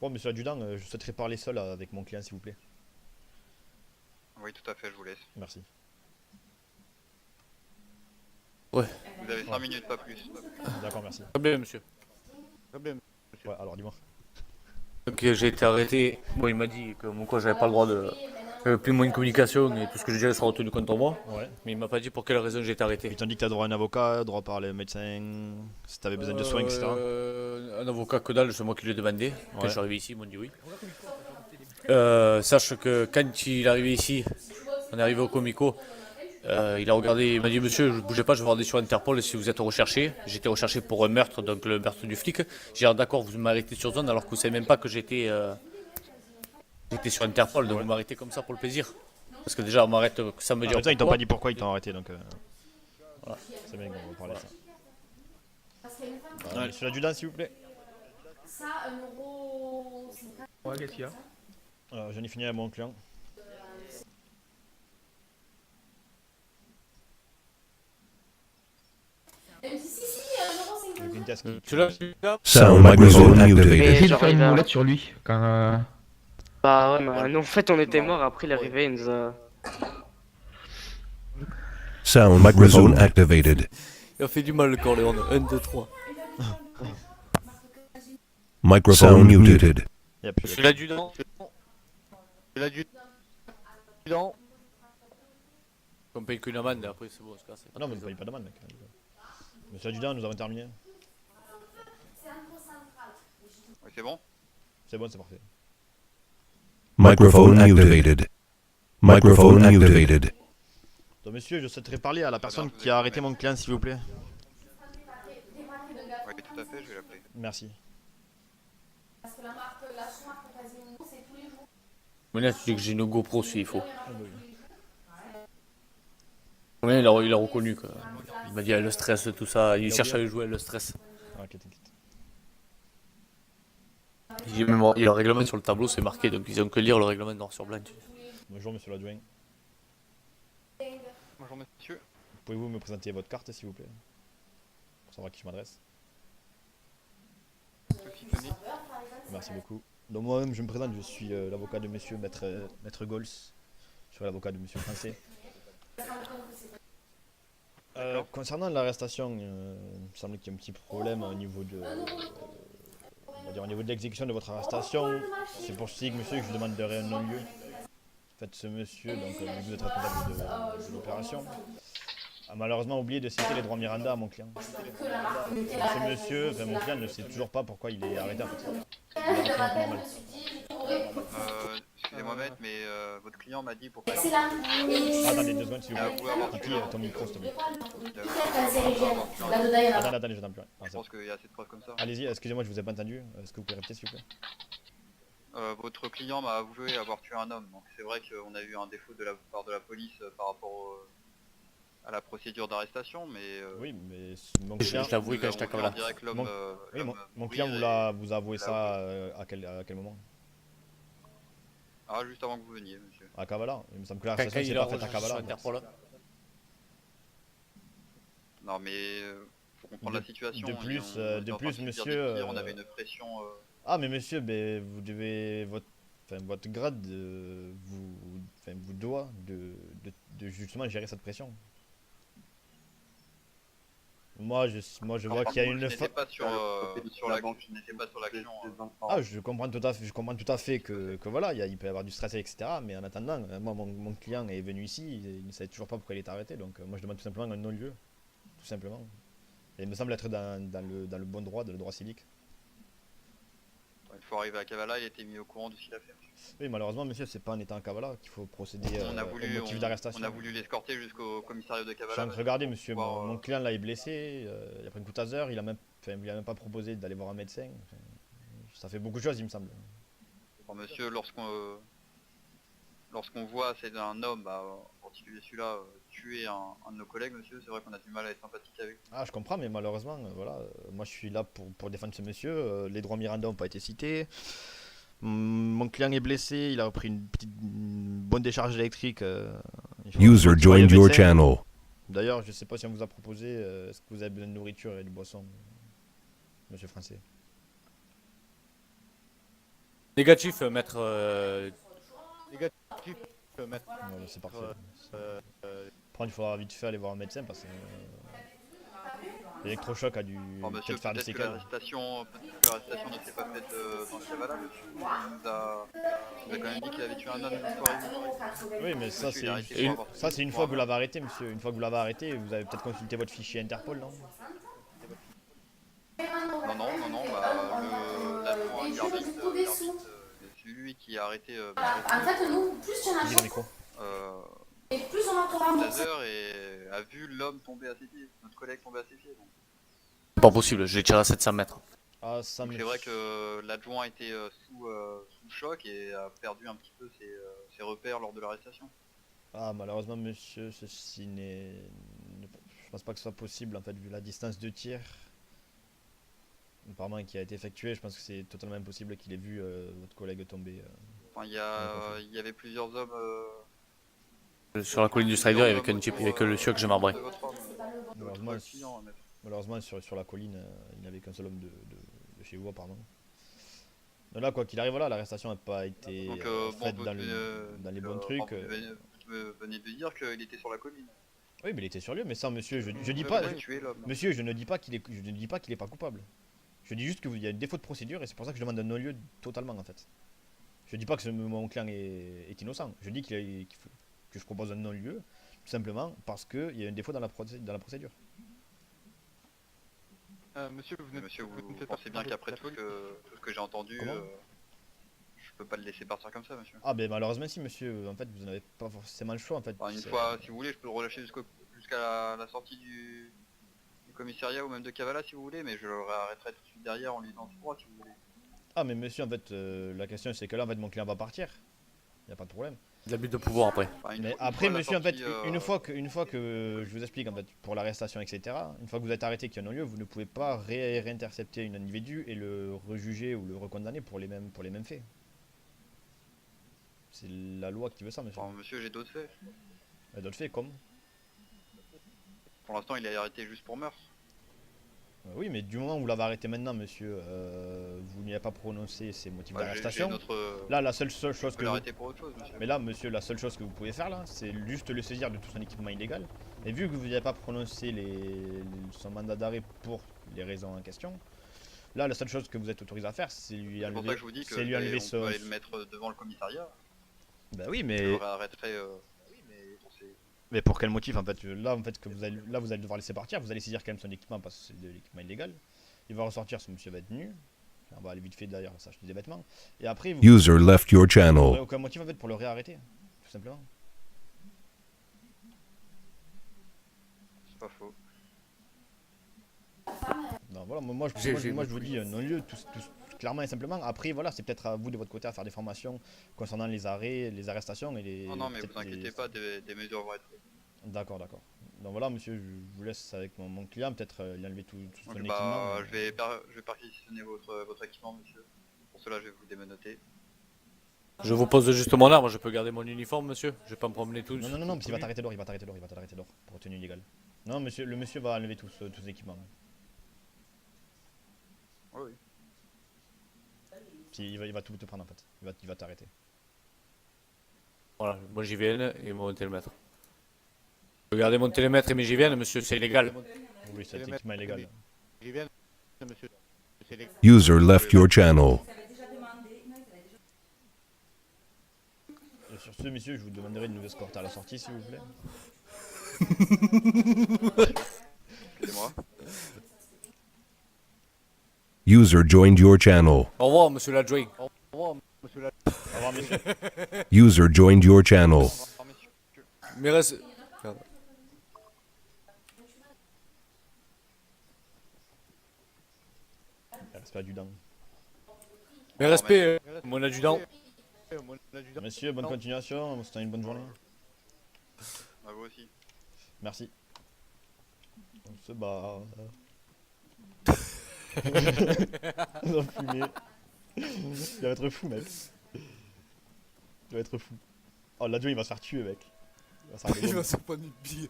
Bon, monsieur l'adjudant, je souhaiterais parler seul avec mon client, s'il vous plaît. Oui, tout à fait, je vous laisse. Merci. Ouais, Vous avez 5 Ouais. minutes, pas plus. D'accord, merci. très bien, monsieur. Très bien. Ouais, alors dis-moi. Donc j'ai été arrêté. Bon, il m'a dit que mon quoi, j'avais pas le droit de. Plus de moyens de communication et tout ce que je dirais sera retenu contre moi. Ouais. Mais il m'a pas dit pour quelle raison j'ai été arrêté. Ils t'ont dit que t'as droit à un avocat, droit à parler à un médecin, si t'avais besoin de soins, etc. Un avocat que dalle, c'est moi qui l'ai demandé. Quand Ouais. je suis arrivé ici, ils m'ont dit oui. Sache que quand il est arrivé ici, on est arrivé au Comico, il a regardé, il m'a dit monsieur, je bougez pas, je vais regarder sur Interpol si vous êtes recherché. J'étais recherché pour un meurtre, donc le meurtre du flic. J'ai dit d'accord, vous m'arrêtez sur zone alors que vous savez même pas que j'étais sur Interpol, donc Ouais. vous m'arrêtez comme ça pour le plaisir. Parce que déjà on m'arrête sans me Ah, dire mais ça, ils t'ont pourquoi. pas dit pourquoi ils t'ont arrêté, donc Voilà. c'est bien qu'on va parler de ça. Ouais. Monsieur l'adjudant, s'il vous plaît. Ça, 1,50 €. Ouais, qu'est-ce qu'il y a? J'en ai fini avec mon client. Si, 1,50 J'ai pris une test. Tu l'as là Sound microphone activated. Essayez de faire j'arrive une à- moulette sur lui quand. Bah ouais, mais nous en fait on était morts, après il est arrivé, il nous a... Sound microphone activated. Il a fait du mal le Corleone. 1, 2, 3. Microphone muted. Y'a plus. Je suis l'adjudant. L'adjudant. On paye qu'une amende, après c'est bon, on se casse. Ah non, mais ne paye pas d'amende, mec. Monsieur l'adjudant, nous avons terminé. Oui, c'est bon. C'est bon, c'est parfait. Microphone activated. Microphone activated. Donc, monsieur, je souhaiterais parler à la personne qui a arrêté mon client, s'il vous plaît. Oui, tout à fait, je vais l'appeler. Merci. Parce que la sous-marque Casino, c'est tous les jours. Mais là, tu dis que j'ai une GoPro s'il faut. Ah, bah oui. Ouais, il a reconnu que. Il m'a dit le stress, tout ça. Il cherche à y jouer le stress. Ah, ok, t'inquiète. Il y a le règlement sur le tableau, c'est marqué, donc ils ont que lire le règlement noir sur blanc. Bonjour, monsieur l'adjoint. Bonjour monsieur. Pouvez-vous me présenter votre carte, s'il vous plaît? Pour savoir à qui je m'adresse. Sophie Tony. Merci beaucoup. Donc, moi-même, je me présente, je suis l'avocat de monsieur Maître Gols. Je suis l'avocat de monsieur Français. Concernant l'arrestation, il me semble qu'il y a un petit problème au niveau de, on va dire, au niveau de l'exécution de votre arrestation. C'est pour ceci que monsieur, je vous demanderai un non-lieu. En fait, ce monsieur, donc vous êtes responsable de l'opération, a malheureusement oublié de citer les droits Miranda à mon client. Ce monsieur, enfin mon client ne sait toujours pas pourquoi il est arrêté en fait. Il est rentré en normal. Excusez-moi maître, mais votre client m'a dit pour pas... Attendez 2 secondes s'il vous Avouez plaît. avoir Kiki, tué ton micro s'il te plaît. Là-dedans, il y en a. Attendez, je n'entends plus rien. Ah, Je c'est bon. pense qu'il y a assez de preuves comme ça. Allez-y, excusez-moi, je vous ai pas entendu. Est-ce que vous pouvez répéter s'il vous plaît? Votre client m'a avoué avoir tué un homme, donc c'est vrai qu'on a eu un défaut de la part de la police par rapport à la procédure d'arrestation, mais... Oui, mais mon Je client, l'avoue quand j'étais comme là. direct l'homme... Mon- oui, mon client vous a avoué ça à quel moment? Ah, juste avant que vous veniez, monsieur. À Kavala. Il me semble que Quand l'arrestation il s'est a pas faite à recherché sur Kavala. Interpol. Non, mais faut comprendre la situation. de et plus, on était de en train plus, subir monsieur, des tirs, on avait une pression... Ah, mais monsieur, ben, vous devez. Votre grade vous doit de justement gérer cette pression. Moi, je vois qu'il y a une Je n'étais pas sur l'action. Je n'étais pas sur l'action. Ah, je comprends tout à fait que voilà, il peut y avoir du stress, etc. Mais en attendant, moi, mon client est venu ici, il ne savait toujours pas pourquoi il est arrêté. Donc, moi, je demande tout simplement un non-lieu. Tout simplement. Et il me semble être dans le bon droit, dans le droit civique. Une fois arrivé à Kavala, il a été mis au courant de ce qu'il a fait. Oui, malheureusement, monsieur, c'est pas en étant en Kavala qu'il faut procéder On a au voulu, motif d'arrestation. on a voulu l'escorter jusqu'au commissariat de Je suis en Kavala. train de regarder, monsieur, pouvoir, mon client là est blessé, il a pris une coup de taser, il a même pas proposé d'aller voir un médecin. Enfin, ça fait beaucoup de choses, il me semble. Bon, monsieur, lorsqu'on voit c'est un homme, en particulier celui-là, tuer un de nos collègues, monsieur, c'est vrai qu'on a du mal à être sympathique avec. Ah, je comprends, mais malheureusement, voilà, moi je suis là pour défendre ce monsieur, les droits Miranda n'ont pas été cités. Mon client est blessé, il a pris une bonne décharge électrique. User joined your channel. D'ailleurs, je sais pas si on vous a proposé, est-ce que vous avez besoin de nourriture et de boisson, monsieur Français? Négatif, maître. Voilà, c'est parfait. Après, il faudra vite fait aller voir un médecin parce que l'électrochoc a dû Bon, monsieur, peut-être faire des peut-être que séquelles. l'arrestation ne s'est pas faite dans le Kavala, monsieur. Il nous a quand même dit qu'il avait tué un homme une soirée. Oui, mais ça, Monsieur, il est arrêté pour avoir ça, c'est une tué fois que un vous l'avez arrêté, monsieur. Une fois que vous l'avez arrêté, vous avez peut-être consulté votre fichier Interpol, non? Non, l'adjoint gardiste, c'est lui qui a arrêté En fait, nous, plus il y en a Dis dans le micro. et plus on en pourra rembourser. Taser et a vu l'homme tomber à ses pieds, notre collègue tomber à ses pieds. Donc. Pas possible, je l'ai tiré à 700 mètres. Ah, ça, C'est vrai que l'adjoint était sous le choc et a perdu un petit peu ses repères lors de l'arrestation. Ah, malheureusement, monsieur, ceci n'est. Je pense pas que ce soit possible, en fait, vu la distance de tir. Apparemment, qui a été effectuée, je pense que c'est totalement impossible qu'il ait vu votre collègue tomber. Enfin, il y avait plusieurs hommes. Sur la colline du Strider, il y avait qu'un type, il y avait que le monsieur que j'ai marbré. Malheureusement, sur la colline, il n'y avait qu'un seul homme de chez vous, apparemment. Donc là, quoi qu'il arrive, voilà, l'arrestation n'a pas été faite dans les bons trucs. Vous venez de dire qu'il était sur la colline. Oui, mais il était sur lieu, mais ça, monsieur, je dis pas. Tué l'homme. Monsieur, je ne dis pas qu'il est pas coupable. Je dis juste qu'il y a un défaut de procédure et c'est pour ça que je demande un non-lieu totalement, en fait. Je dis pas que mon client est innocent. Je dis que je propose un non-lieu, tout simplement parce qu'il y a un défaut dans la procédure. Monsieur, vous pensez bien qu'après tout ce que j'ai entendu, je peux pas le laisser partir comme ça, monsieur. Ah ben malheureusement si, monsieur, en fait vous n'avez pas forcément le choix, en fait. Enfin, une fois, si vous voulez, je peux le relâcher jusqu'à la sortie du commissariat ou même de Kavala si vous voulez, mais je le réarrêterai tout de suite derrière en lui donnant droit si vous voulez. Ah mais monsieur, en fait la question c'est que là, en fait, mon client va partir. Il n'y a pas de problème. L'abus de pouvoir après. Enfin, Mais une après, fois monsieur, la en fait, sortie, une fois que je vous explique, en fait, pour l'arrestation, etc., une fois que vous êtes arrêté qu'il y a un non-lieu, vous ne pouvez pas réintercepter un individu et le rejuger ou le recondamner pour les mêmes faits. C'est la loi qui veut ça, monsieur. enfin, monsieur, j'ai d'autres faits. D'autres faits, comme Pour l'instant, il est arrêté juste pour meurtre. oui, mais du moment où vous l'avez arrêté maintenant, monsieur, vous n'y avez pas prononcé ces motifs d'arrestation. Là, la seule chose Je que peux vous... l'arrêter pour autre chose, monsieur. Mais là, monsieur, la seule chose que vous pouvez faire, là, c'est juste le saisir de tout son équipement illégal. Et vu que vous n'avez pas prononcé son mandat d'arrêt pour les raisons en question, là, la seule chose que vous êtes autorisé à faire, c'est lui C'est pour ça enlever, que je vous dis que c'est lui enlever on peut aller le mettre devant le commissariat. Bah oui, Je mais... le réarrêterai. Oui, mais bon, c'est... Mais pour quel motif, en fait? Là, en fait, vous allez devoir laisser partir, vous allez saisir quand même son équipement parce que c'est de l'équipement illégal. Il va ressortir, ce monsieur va être nu. On va aller vite fait d'ailleurs s'acheter des vêtements. Et après, vous User left your n'aurez channel. aucun motif, en fait, pour le réarrêter, tout simplement. C'est pas faux. Non, voilà, moi je vous dis non-lieu, tout clairement et simplement. Après, voilà, c'est peut-être à vous de votre côté à faire des formations concernant les arrêts, les arrestations et les... Non, mais peut-être vous inquiétez pas, des mesures vont être prises. D'accord. Donc voilà, monsieur, je vous laisse avec mon client, peut-être lui enlever tout son Donc, équipement. je vais perquisitionner votre équipement, monsieur. Pour cela, je vais vous démenoter. Je vous pose juste mon arme, je peux garder mon uniforme, monsieur. Je vais pas me promener tout. Non, parce qu'il va t'arrêter d'or, il va t'arrêter d'or pour tenue illégale. Non, monsieur, le monsieur va enlever tous ses équipements. Oui. Puis il va tout te prendre en fait. Il va t'arrêter. Voilà, moi j'y viens et mon télémètre. Je peux garder mon télémètre et mes j'y viens, monsieur, c'est illégal. Oui, c'est équipement illégal. User left your channel. Et sur ce, monsieur, je vous demanderai de nous escorter à la sortie, s'il vous plaît. Excusez-moi. User joined your channel. Au revoir, monsieur l'adjoint. Au revoir, monsieur. User joined your channel. Au revoir, messieurs. Mais reste... Respect adjudant. Mes respects, mon adjudant. Monsieur, bonne continuation, c'était une bonne journée. À vous aussi. Merci. On se bat. L'enfumé. Il va être fou, mec. Il va être fou. Oh, l'adjoint il va se faire tuer, mec. Il va se faire des bombes. se prendre une bille.